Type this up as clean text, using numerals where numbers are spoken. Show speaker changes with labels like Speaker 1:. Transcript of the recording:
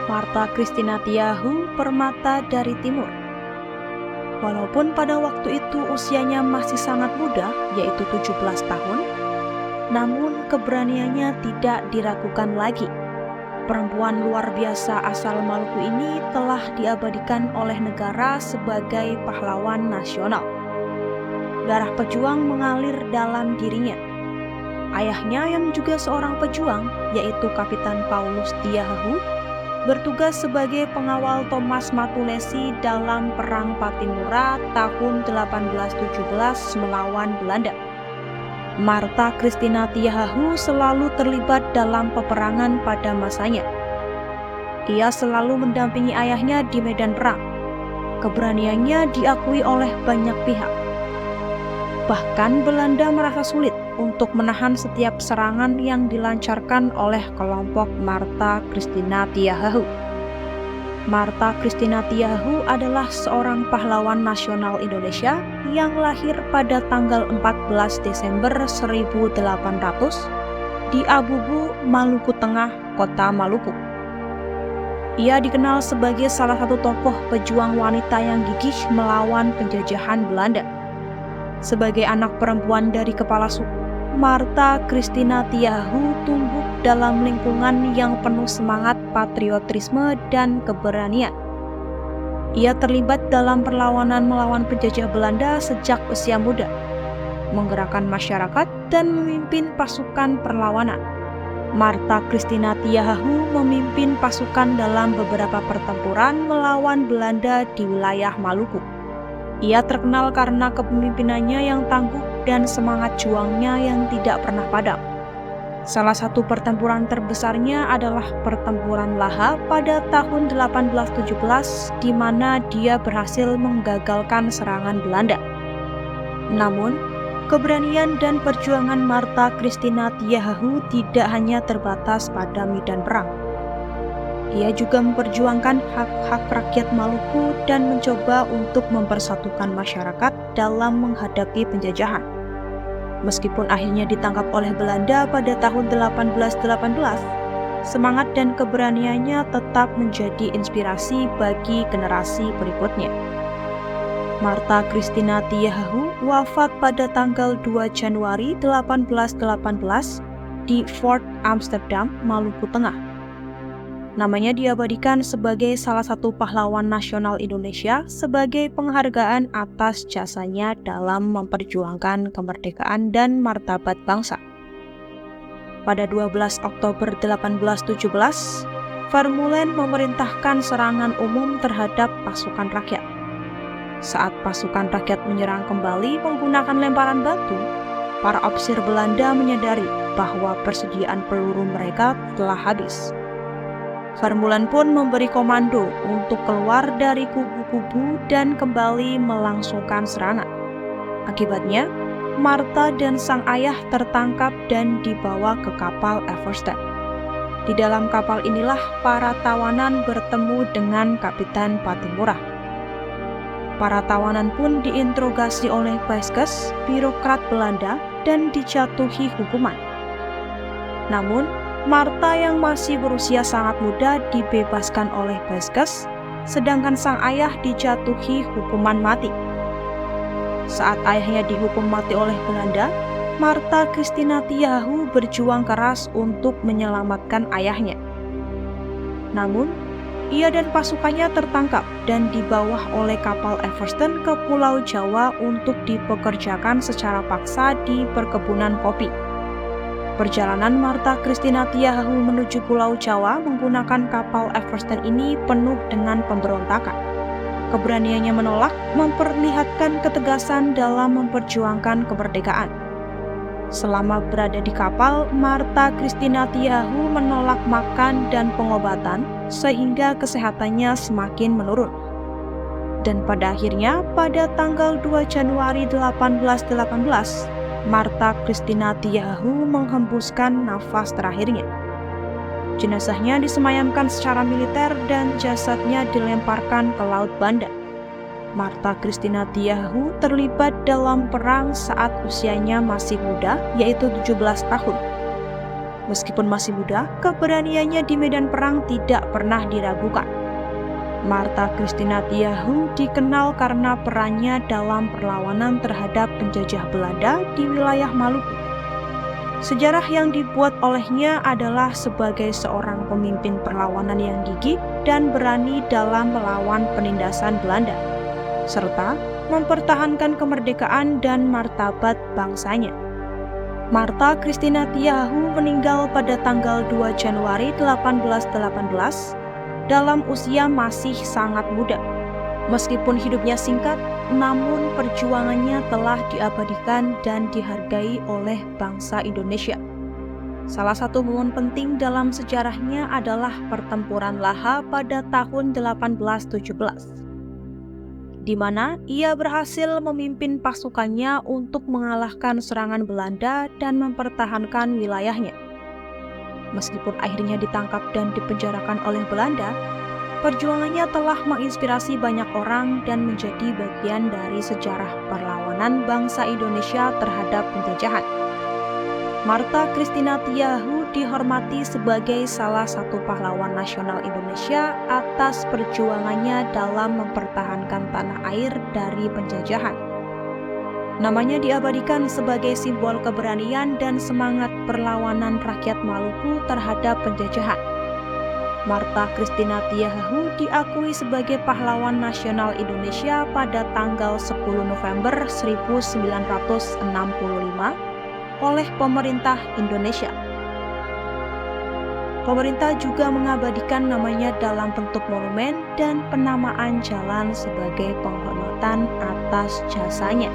Speaker 1: Martha Christina Tiahu Permata dari Timur. Walaupun pada waktu itu usianya masih sangat muda, yaitu 17 tahun, namun keberaniannya tidak diragukan lagi. Perempuan luar biasa asal Maluku ini telah diabadikan oleh negara sebagai pahlawan nasional. Darah pejuang mengalir dalam dirinya. Ayahnya yang juga seorang pejuang, yaitu Kapitan Paulus Tiahu, bertugas sebagai pengawal Thomas Matulesi dalam Perang Patimura tahun 1817 melawan Belanda. Martha Christina Tiahu selalu terlibat dalam peperangan pada masanya. Ia selalu mendampingi ayahnya di medan perang. Keberaniannya diakui oleh banyak pihak. Bahkan Belanda merasa sulit untuk menahan setiap serangan yang dilancarkan oleh kelompok Martha Christina Tiahu. Martha Christina Tiahu adalah seorang pahlawan nasional Indonesia yang lahir pada tanggal 14 Desember 1800 di Abubu, Maluku Tengah, Kota Maluku. Ia dikenal sebagai salah satu tokoh pejuang wanita yang gigih melawan penjajahan Belanda. Sebagai anak perempuan dari kepala suku, Martha Christina Tiahu tumbuh dalam lingkungan yang penuh semangat patriotisme dan keberanian. Ia terlibat dalam perlawanan melawan penjajah Belanda sejak usia muda, menggerakkan masyarakat dan memimpin pasukan perlawanan. Martha Christina Tiahu memimpin pasukan dalam beberapa pertempuran melawan Belanda di wilayah Maluku. Ia terkenal karena kepemimpinannya yang tangguh dan semangat juangnya yang tidak pernah padam. Salah satu pertempuran terbesarnya adalah Pertempuran Laha pada tahun 1817, di mana dia berhasil menggagalkan serangan Belanda. Namun, keberanian dan perjuangan Martha Christina Tiahu tidak hanya terbatas pada medan perang. Ia juga memperjuangkan hak-hak rakyat Maluku dan mencoba untuk mempersatukan masyarakat dalam menghadapi penjajahan. Meskipun akhirnya ditangkap oleh Belanda pada tahun 1818, semangat dan keberaniannya tetap menjadi inspirasi bagi generasi berikutnya. Martha Christina Tiahu wafat pada tanggal 2 Januari 1818 di Fort Amsterdam, Maluku Tengah. Namanya diabadikan sebagai salah satu pahlawan nasional Indonesia sebagai penghargaan atas jasanya dalam memperjuangkan kemerdekaan dan martabat bangsa. Pada 12 Oktober 1817, Vermeulen memerintahkan serangan umum terhadap pasukan rakyat. Saat pasukan rakyat menyerang kembali menggunakan lemparan batu, para ofisir Belanda menyadari bahwa persediaan peluru mereka telah habis. Vermeulen pun memberi komando untuk keluar dari kubu-kubu dan kembali melangsungkan serangan. Akibatnya, Martha dan sang ayah tertangkap dan dibawa ke kapal Everstead. Di dalam kapal inilah para tawanan bertemu dengan Kapitan Patimura. Para tawanan pun diinterogasi oleh Vaeskes, birokrat Belanda, dan dijatuhi hukuman. Namun, Martha yang masih berusia sangat muda dibebaskan oleh Vaeskes, sedangkan sang ayah dijatuhi hukuman mati. Saat ayahnya dihukum mati oleh Belanda, Martha Christina Tiahu berjuang keras untuk menyelamatkan ayahnya. Namun, ia dan pasukannya tertangkap dan dibawa oleh kapal Everston ke Pulau Jawa untuk dipekerjakan secara paksa di perkebunan kopi. Perjalanan Martha Christina Tiahu menuju Pulau Jawa menggunakan kapal Everston ini penuh dengan pemberontakan. Keberaniannya menolak memperlihatkan ketegasan dalam memperjuangkan kemerdekaan. Selama berada di kapal, Martha Christina Tiahu menolak makan dan pengobatan sehingga kesehatannya semakin menurun. Dan pada akhirnya, pada tanggal 2 Januari 1818, Martha Christina Tiahu menghembuskan nafas terakhirnya. Jenazahnya disemayamkan secara militer dan jasadnya dilemparkan ke Laut Banda. Martha Christina Tiahu terlibat dalam perang saat usianya masih muda, yaitu 17 tahun. Meskipun masih muda, keberaniannya di medan perang tidak pernah diragukan. Martha Christina Tiahu dikenal karena perannya dalam perlawanan terhadap penjajah Belanda di wilayah Maluku. Sejarah yang dibuat olehnya adalah sebagai seorang pemimpin perlawanan yang gigih dan berani dalam melawan penindasan Belanda, serta mempertahankan kemerdekaan dan martabat bangsanya. Martha Christina Tiahu meninggal pada tanggal 2 Januari 1818 dalam usia masih sangat muda. Meskipun hidupnya singkat, namun perjuangannya telah diabadikan dan dihargai oleh bangsa Indonesia. Salah satu momen penting dalam sejarahnya adalah pertempuran Laha pada tahun 1817, di mana ia berhasil memimpin pasukannya untuk mengalahkan serangan Belanda dan mempertahankan wilayahnya. Meskipun akhirnya ditangkap dan dipenjarakan oleh Belanda, perjuangannya telah menginspirasi banyak orang dan menjadi bagian dari sejarah perlawanan bangsa Indonesia terhadap penjajahan. Martha Christina Tiahu dihormati sebagai salah satu pahlawan nasional Indonesia atas perjuangannya dalam mempertahankan tanah air dari penjajahan. Namanya diabadikan sebagai simbol keberanian dan semangat perlawanan rakyat Maluku terhadap penjajahan. Martha Christina Tiahu diakui sebagai pahlawan nasional Indonesia pada tanggal 10 November 1965 oleh pemerintah Indonesia. Pemerintah juga mengabadikan namanya dalam bentuk monumen dan penamaan jalan sebagai penghormatan atas jasanya.